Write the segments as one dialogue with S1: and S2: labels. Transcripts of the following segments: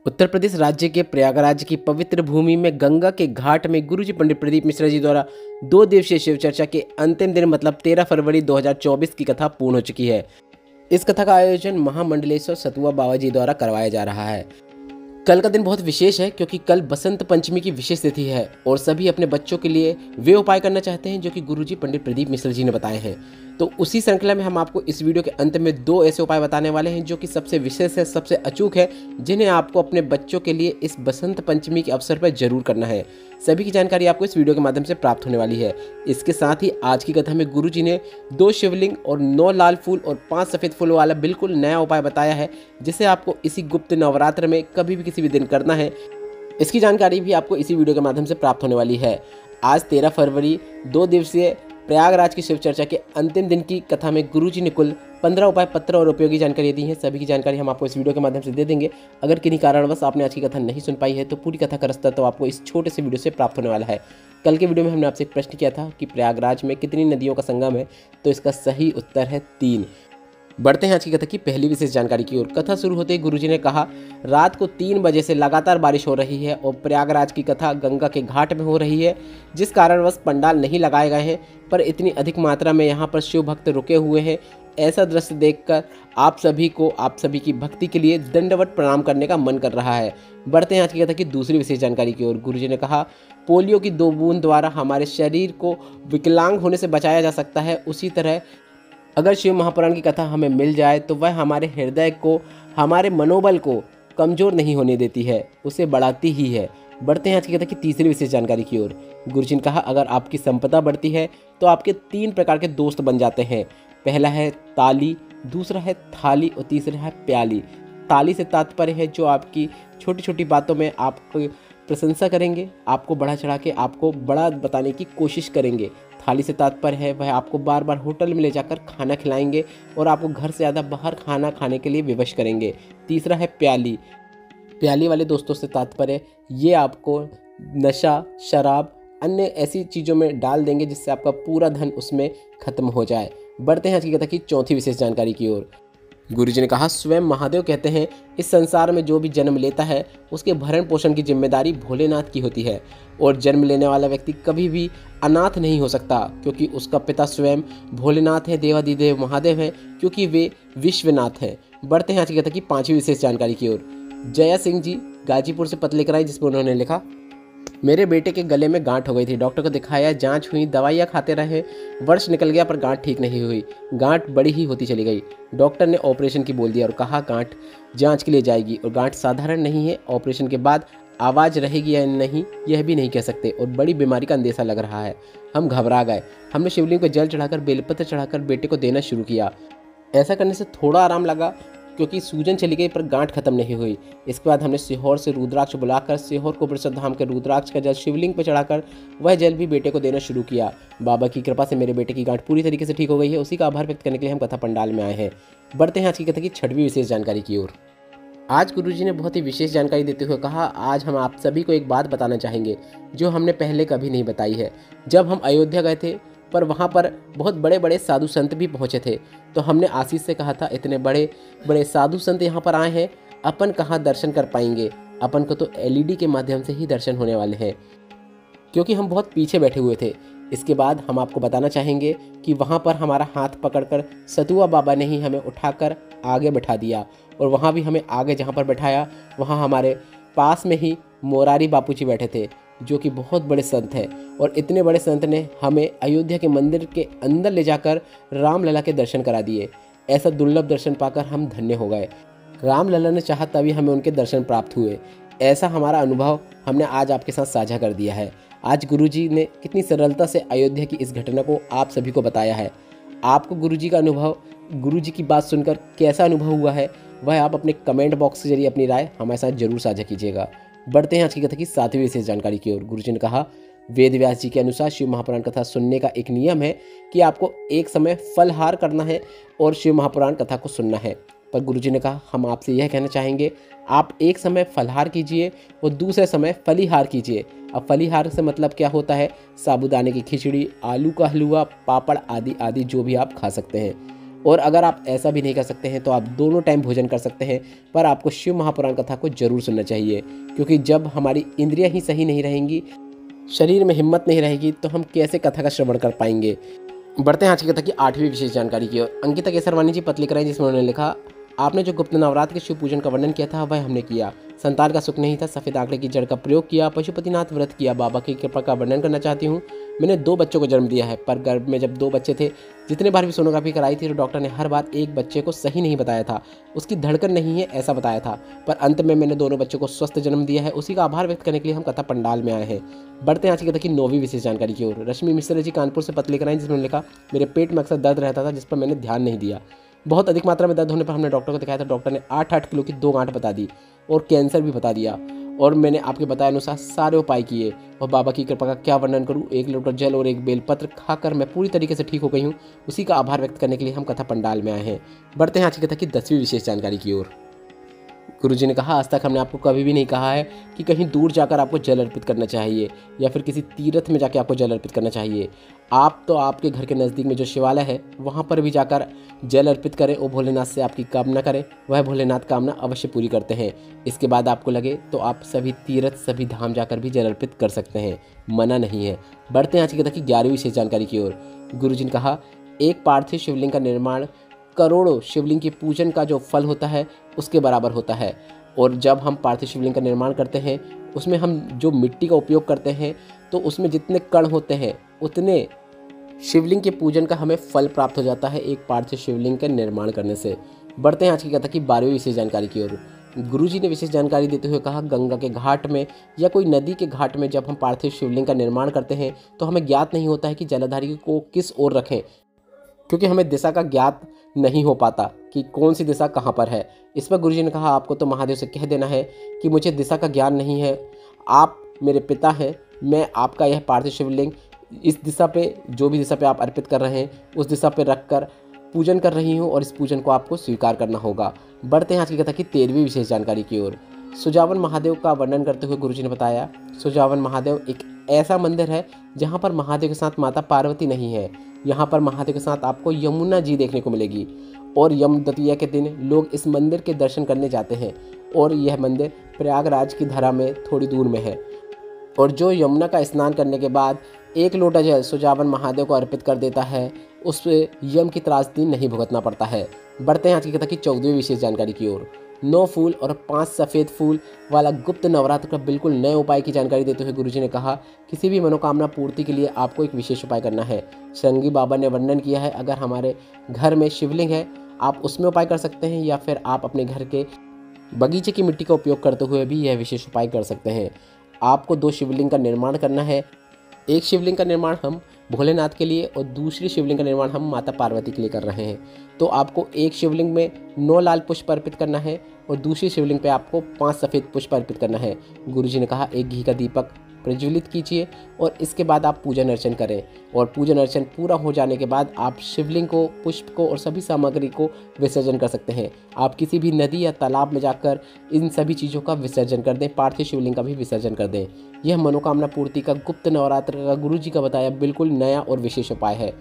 S1: उत्तर प्रदेश राज्य के प्रयागराज की पवित्र भूमि में गंगा के घाट में गुरुजी पंडित प्रदीप मिश्रा जी द्वारा 2 दिवसीय शिव चर्चा के अंतिम दिन मतलब 13 फरवरी 2024 की कथा पूर्ण हो चुकी है। इस कथा का आयोजन महामंडलेश्वर सतुआ बाबा जी द्वारा करवाया जा रहा है। कल का दिन बहुत विशेष है क्योंकि कल बसंत पंचमी की विशेष तिथि है और सभी अपने बच्चों के लिए वे उपाय करना चाहते हैं जो कि गुरुजी पंडित प्रदीप मिश्रा जी ने बताए हैं। तो उसी श्रृंखला में हम आपको इस वीडियो के अंत में 2 ऐसे उपाय बताने वाले हैं जो कि सबसे विशेष है, सबसे अचूक है, जिन्हें आपको अपने बच्चों के लिए इस बसंत पंचमी के अवसर पर जरूर करना है। सभी की जानकारी आपको इस वीडियो के माध्यम से प्राप्त होने वाली है। इसके साथ ही आज की कथा में गुरुजी ने 2 शिवलिंग और 9 लाल फूल और 5 सफ़ेद फूल वाला बिल्कुल नया उपाय बताया है, जिसे आपको इसी गुप्त नवरात्र में कभी भी किसी भी दिन करना है। इसकी जानकारी भी आपको इसी वीडियो के माध्यम से प्राप्त होने वाली है। आज 13 फरवरी 2 दिवसीय प्रयागराज की शिव चर्चा के अंतिम दिन की कथा में गुरुजी ने कुल 15 उपाय पत्र और उपयोगी जानकारी दी है। सभी की जानकारी हम आपको इस वीडियो के माध्यम से दे देंगे। अगर किन्हीं कारणवश आपने आज की कथा नहीं सुन पाई है तो पूरी कथा का रास्ता तो आपको इस छोटे से वीडियो से प्राप्त होने वाला है। कल के वीडियो में हमने आपसे एक प्रश्न किया था कि प्रयागराज में कितनी नदियों का संगम है, तो इसका सही उत्तर है 3। बढ़ते हैं आज की कथा की पहली विशेष जानकारी की ओर। कथा शुरू होते ही गुरुजी ने कहा, रात को 3 बजे से लगातार बारिश हो रही है और प्रयागराज की कथा गंगा के घाट में हो रही है, जिस कारणवश पंडाल नहीं लगाए गए हैं, पर इतनी अधिक मात्रा में यहाँ पर शिव भक्त रुके हुए हैं। ऐसा दृश्य देखकर आप सभी की भक्ति के लिए दंडवत प्रणाम करने का मन कर रहा है। बढ़ते हैं आज की कथा की दूसरी विशेष जानकारी की ओर। गुरुजी ने कहा, पोलियो की 2 बूंद द्वारा हमारे शरीर को विकलांग होने से बचाया जा सकता है। उसी तरह अगर शिव महापुराण की कथा हमें मिल जाए तो वह हमारे हृदय को, हमारे मनोबल को कमज़ोर नहीं होने देती है, उसे बढ़ाती ही है। बढ़ते हैं आज की कथा की तीसरी विशेष जानकारी की ओर। गुरुजी ने कहा, अगर आपकी संपदा बढ़ती है तो आपके 3 प्रकार के दोस्त बन जाते हैं। पहला है ताली, दूसरा है थाली और तीसरा है प्याली। ताली से तात्पर्य है जो आपकी छोटी छोटी बातों में आपको प्रशंसा करेंगे, आपको बढ़ा चढ़ा के आपको बड़ा बताने की कोशिश करेंगे। थाली से तात्पर्य है वह आपको बार बार होटल में ले जाकर खाना खिलाएंगे और आपको घर से ज़्यादा बाहर खाना खाने के लिए विवश करेंगे। तीसरा है प्याली। प्याली वाले दोस्तों से तात्पर्य ये आपको नशा, शराब, अन्य ऐसी चीज़ों में डाल देंगे जिससे आपका पूरा धन उसमें खत्म हो जाए। बढ़ते हैं आज की कथा की चौथी विशेष जानकारी की ओर। गुरुजी ने कहा, स्वयं महादेव कहते हैं, इस संसार में जो भी जन्म लेता है उसके भरण पोषण की जिम्मेदारी भोलेनाथ की होती है और जन्म लेने वाला व्यक्ति कभी भी अनाथ नहीं हो सकता, क्योंकि उसका पिता स्वयं भोलेनाथ है, देवादिदेव महादेव हैं, क्योंकि वे विश्वनाथ हैं। बढ़ते हैं आज की कथा की 5वीं विशेष जानकारी की ओर। जया सिंह जी गाजीपुर से पत्र लेकर आई, जिसमें उन्होंने लिखा, मेरे बेटे के गले में गांठ हो गई थी, डॉक्टर को दिखाया, जांच हुई, दवाइयाँ खाते रहे, वर्ष निकल गया पर गांठ ठीक नहीं हुई। गांठ बड़ी ही होती चली गई। डॉक्टर ने ऑपरेशन की बोल दिया और कहा गांठ जांच के लिए जाएगी और गांठ साधारण नहीं है। ऑपरेशन के बाद आवाज़ रहेगी या नहीं यह भी नहीं कह सकते और बड़ी बीमारी का अंदेशा लग रहा है। हम घबरा गए। हमने शिवलिंग पर जल चढ़ाकर, बेलपत्र चढ़ाकर बेटे को देना शुरू किया। ऐसा करने से थोड़ा आराम लगा क्योंकि सूजन चली गई पर गांठ खत्म नहीं हुई। इसके बाद हमने सीहोर से रुद्राक्ष बुलाकर सीहोर कोपरेश्वर धाम के रुद्राक्ष का जल शिवलिंग पर चढ़ाकर वह जल भी बेटे को देना शुरू किया। बाबा की कृपा से मेरे बेटे की गांठ पूरी तरीके से ठीक हो गई है। उसी का आभार व्यक्त करने के लिए हम कथा पंडाल में आए हैं। बढ़ते हैं आज की कथा की 6वीं विशेष जानकारी की ओर। आज गुरुजी ने बहुत ही विशेष जानकारी देते हुए कहा, आज हम आप सभी को एक बात बताना चाहेंगे जो हमने पहले कभी नहीं बताई है। जब हम अयोध्या गए थे पर वहाँ पर बहुत बड़े बड़े साधु संत भी पहुँचे थे, तो हमने आशीष से कहा था, इतने बड़े बड़े साधु संत यहाँ पर आए हैं, अपन कहाँ दर्शन कर पाएंगे, अपन को तो LED के माध्यम से ही दर्शन होने वाले हैं, क्योंकि हम बहुत पीछे बैठे हुए थे। इसके बाद हम आपको बताना चाहेंगे कि वहाँ पर हमारा हाथ पकड़कर सतुआ बाबा ने ही हमें उठाकर आगे बैठा दिया और वहाँ भी हमें आगे जहाँ पर बैठाया वहाँ हमारे पास में ही मोरारी बापू जी बैठे थे, जो कि बहुत बड़े संत हैं और इतने बड़े संत ने हमें अयोध्या के मंदिर के अंदर ले जाकर रामलला के दर्शन करा दिए। ऐसा दुर्लभ दर्शन पाकर हम धन्य हो गए। रामलला ने चाहा तभी हमें उनके दर्शन प्राप्त हुए। ऐसा हमारा अनुभव हमने आज आपके साथ साझा कर दिया है। आज गुरुजी ने कितनी सरलता से अयोध्या की इस घटना को आप सभी को बताया है। आपको गुरुजी का अनुभव, गुरुजी की बात सुनकर कैसा अनुभव हुआ है, वह आप अपने कमेंट बॉक्स के जरिए अपनी राय हमारे साथ जरूर साझा कीजिएगा। बढ़ते हैं आज की कथा की 7वीं विशेष जानकारी की ओर। गुरुजी ने कहा, वेद व्यास जी के अनुसार शिव महापुराण कथा सुनने का एक नियम है कि आपको एक समय फलहार करना है और शिव महापुराण कथा को सुनना है। पर गुरुजी ने कहा, हम आपसे यह कहना चाहेंगे, आप एक समय फलहार कीजिए और दूसरे समय फलीहार कीजिए। अब फलीहार से मतलब क्या होता है, साबूदाने की खिचड़ी, आलू का हलवा, पापड़ आदि आदि जो भी आप खा सकते हैं। और अगर आप ऐसा भी नहीं कर सकते हैं तो आप दोनों टाइम भोजन कर सकते हैं, पर आपको शिव महापुराण कथा को जरूर सुनना चाहिए, क्योंकि जब हमारी इंद्रियां ही सही नहीं रहेंगी, शरीर में हिम्मत नहीं रहेगी, तो हम कैसे कथा का श्रवण कर पाएंगे। बढ़ते हैं आज की कथा की 8वीं विशेष जानकारी की ओर। अंकिता केसरवानी जी पत्र लिख रहे हैं, जिसमें उन्होंने लिखा, आपने जो गुप्त नवरात्र के शिव पूजन का वर्णन किया था वह हमने किया। संतान का सुख नहीं था, सफ़ेद आंकड़े की जड़ का प्रयोग किया, पशुपतिनाथ व्रत किया। बाबा की कृपा का वर्णन करना चाहती हूँ। मैंने 2 बच्चों को जन्म दिया है, पर गर्भ में जब 2 बच्चे थे, जितने बार भी सोनोग्राफी कराई थी तो डॉक्टर ने हर बार एक बच्चे को सही नहीं बताया था, उसकी धड़कन नहीं है ऐसा बताया था, पर अंत में मैंने दोनों बच्चों को स्वस्थ जन्म दिया है। उसी का आभार व्यक्त करने के लिए हम कथा पंडाल में आए हैं। बढ़ते हैं आज की कथा की 9वीं विशेष जानकारी की ओर। रश्मि मिश्रा जी कानपुर से पत्र लिख रहे हैं, जिसमें लिखा, मेरे पेट में अक्सर दर्द रहता था, जिस पर मैंने ध्यान नहीं दिया। बहुत अधिक मात्रा में दर्द होने पर हमने डॉक्टर को दिखाया था। डॉक्टर ने 8-8 किलो की 2 गांठ बता दी और कैंसर भी बता दिया, और मैंने आपके बताए अनुसार सारे उपाय किए। और बाबा की कृपा का क्या वर्णन करूं, 1 लोटा जल और 1 बेलपत्र खाकर मैं पूरी तरीके से ठीक हो गई हूं। उसी का आभार व्यक्त करने के लिए हम कथा पंडाल में आए हैं। बढ़ते हैं आज की कथा की 10वीं विशेष जानकारी की ओर। गुरुजी ने कहा, आज तक हमने आपको कभी भी नहीं कहा है कि कहीं दूर जाकर आपको जल अर्पित करना चाहिए या फिर किसी तीर्थ में जाकर आपको जल अर्पित करना चाहिए। आप तो आपके घर के नज़दीक में जो शिवालय है वहाँ पर भी जाकर जल अर्पित करें और भोलेनाथ से आपकी कामना करें, वह भोलेनाथ कामना अवश्य पूरी करते हैं। इसके बाद आपको लगे तो आप सभी तीर्थ सभी धाम जाकर भी जल अर्पित कर सकते हैं, मना नहीं है। बढ़ते हैं आज की कथा की 11वीं विशेष जानकारी की ओर। गुरुजी ने कहा, एक पार्थिव शिवलिंग का निर्माण करोड़ों शिवलिंग के पूजन का जो फल होता है उसके बराबर होता है। और जब हम पार्थिव शिवलिंग का निर्माण करते हैं, उसमें हम जो मिट्टी का उपयोग करते हैं, तो उसमें जितने कण होते हैं उतने शिवलिंग के पूजन का हमें फल प्राप्त हो जाता है एक पार्थिव शिवलिंग का निर्माण करने से। बढ़ते हैं आज की कथा की 12वीं विशेष जानकारी की ओर। गुरुजी ने विशेष जानकारी देते हुए कहा, गंगा के घाट में या कोई नदी के घाट में जब हम पार्थिव शिवलिंग का निर्माण करते हैं तो हमें ज्ञात नहीं होता है कि जलाधारी को किस ओर रखें, क्योंकि हमें दिशा का ज्ञात नहीं हो पाता कि कौन सी दिशा कहाँ पर है। इस पर गुरुजी ने कहा, आपको तो महादेव से कह देना है कि मुझे दिशा का ज्ञान नहीं है, आप मेरे पिता हैं, मैं आपका यह पार्थिव शिवलिंग इस दिशा पे, जो भी दिशा पे आप अर्पित कर रहे हैं उस दिशा पे रखकर पूजन कर रही हूँ और इस पूजन को आपको स्वीकार करना होगा। बढ़ते हैं आज की कथा की 13वीं विशेष जानकारी की ओर। सुजावन महादेव का वर्णन करते हुए गुरुजी ने बताया, सुजावन महादेव एक ऐसा मंदिर है जहाँ पर महादेव के साथ माता पार्वती नहीं है। यहाँ पर महादेव के साथ आपको यमुना जी देखने को मिलेगी और यम द्वितीया के दिन लोग इस मंदिर के दर्शन करने जाते हैं। और यह मंदिर प्रयागराज की धरा में थोड़ी दूर में है। और जो यमुना का स्नान करने के बाद 1 लोटा जल सुजावन महादेव को अर्पित कर देता है, उस पर यम की त्रासदी नहीं भुगतना पड़ता है। बढ़ते हैं आज की कथा की 14वीं विशेष जानकारी की ओर। 9 फूल और 5 सफ़ेद फूल वाला गुप्त नवरात्र का बिल्कुल नए उपाय की जानकारी देते हुए गुरुजी ने कहा, किसी भी मनोकामना पूर्ति के लिए आपको एक विशेष उपाय करना है। श्रृंगी बाबा ने वर्णन किया है, अगर हमारे घर में शिवलिंग है आप उसमें उपाय कर सकते हैं, या फिर आप अपने घर के बगीचे की मिट्टी का उपयोग करते हुए भी यह विशेष उपाय कर सकते हैं। आपको 2 शिवलिंग का निर्माण करना है। एक शिवलिंग का निर्माण हम भोलेनाथ के लिए और दूसरी शिवलिंग का निर्माण हम माता पार्वती के लिए कर रहे हैं। तो आपको एक शिवलिंग में 9 लाल पुष्प अर्पित करना है और दूसरी शिवलिंग पे आपको 5 सफ़ेद पुष्प अर्पित करना है। गुरुजी ने कहा, एक घी का दीपक प्रज्वलित कीजिए और इसके बाद आप पूजन अर्चन करें। और पूजन अर्चन पूरा हो जाने के बाद आप शिवलिंग को, पुष्प को और सभी सामग्री को विसर्जन कर सकते हैं। आप किसी भी नदी या तालाब में जाकर इन सभी चीज़ों का विसर्जन कर दें, पार्थिव शिवलिंग का भी विसर्जन कर दें। यह मनोकामना पूर्ति का गुप्त नवरात्र का गुरुजी का बताया बिल्कुल नया और विशेष उपाय है।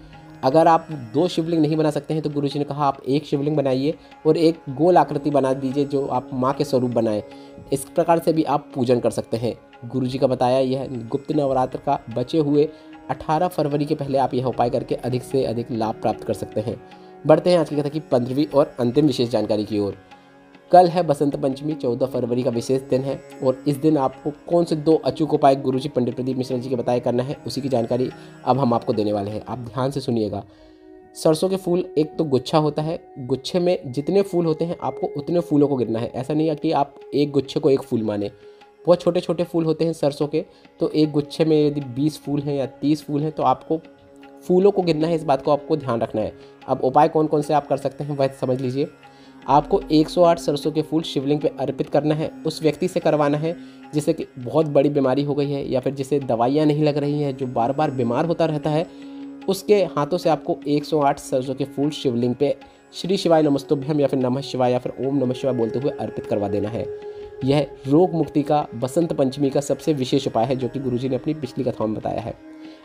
S1: अगर आप 2 शिवलिंग नहीं बना सकते हैं तो गुरुजी ने कहा, आप एक शिवलिंग बनाइए और एक गोल आकृति बना दीजिए जो आप माँ के स्वरूप बनाएं। इस प्रकार से भी आप पूजन कर सकते हैं। गुरुजी का बताया यह गुप्त नवरात्र का बचे हुए 18 फरवरी के पहले आप यह उपाय करके अधिक से अधिक लाभ प्राप्त कर सकते हैं। बढ़ते हैं आज की कथा की 15वीं और अंतिम विशेष जानकारी की ओर। कल है बसंत पंचमी, 14 फरवरी का विशेष दिन है और इस दिन आपको कौन से 2 अचूक उपाय गुरुजी पंडित प्रदीप मिश्रा जी के बताए करना है, उसी की जानकारी अब हम आपको देने वाले हैं। आप ध्यान से सुनिएगा। सरसों के फूल एक तो गुच्छा होता है, गुच्छे में जितने फूल होते हैं आपको उतने फूलों को गिनना है। ऐसा नहीं है कि आप एक गुच्छे को एक फूल माने, बहुत छोटे छोटे फूल होते हैं सरसों के, तो एक गुच्छे में यदि 20 फूल हैं या 30 फूल हैं तो आपको फूलों को गिनना है। इस बात को आपको ध्यान रखना है। अब उपाय कौन कौन से आप कर सकते हैं वह समझ लीजिए। आपको 108 सरसों के फूल शिवलिंग पे अर्पित करना है। उस व्यक्ति से करवाना है जिसे कि बहुत बड़ी बीमारी हो गई है या फिर जिसे दवाइयाँ नहीं लग रही हैं, जो बार बार बीमार होता रहता है, उसके हाथों से आपको 108 सरसों के फूल शिवलिंग पे श्री शिवाय नमस्तुभ्यम या फिर नमः शिवाय या फिर ओम नमः शिवाय बोलते हुए अर्पित करवा देना है। यह रोग मुक्ति का बसंत पंचमी का सबसे विशेष उपाय है जो कि गुरुजी ने अपनी पिछली कथाओं में बताया है।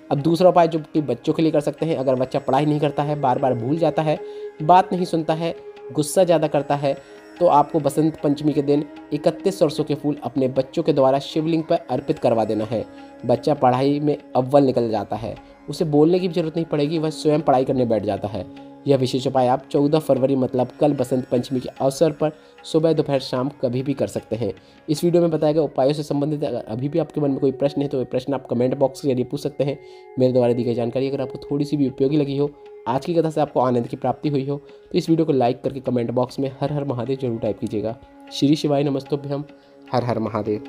S1: अब दूसरा उपाय जो कि बच्चों के लिए कर सकते हैं, अगर बच्चा पढ़ाई नहीं करता है, बार बार भूल जाता है, बात नहीं सुनता है, गुस्सा ज़्यादा करता है, तो आपको बसंत पंचमी के दिन 31 सरसों के फूल अपने बच्चों के द्वारा शिवलिंग पर अर्पित करवा देना है। बच्चा पढ़ाई में अव्वल निकल जाता है, उसे बोलने की भी जरूरत नहीं पड़ेगी, वह स्वयं पढ़ाई करने बैठ जाता है। यह विशेष उपाय आप 14 फरवरी मतलब कल बसंत पंचमी के अवसर पर सुबह दोपहर शाम कभी भी कर सकते हैं। इस वीडियो में बताया गया उपायों से संबंधित अगर अभी भी आपके मन में कोई प्रश्न है तो ये प्रश्न आप कमेंट बॉक्स के जरिए पूछ सकते हैं। मेरे द्वारा दी गई जानकारी अगर आपको थोड़ी सी भी उपयोगी लगी हो, आज की कथा से आपको आनंद की प्राप्ति हुई हो, तो इस वीडियो को लाइक करके कमेंट बॉक्स में हर हर महादेव जरूर टाइप कीजिएगा। श्री शिवाय नमस्तुभ्यम। हर हर महादेव।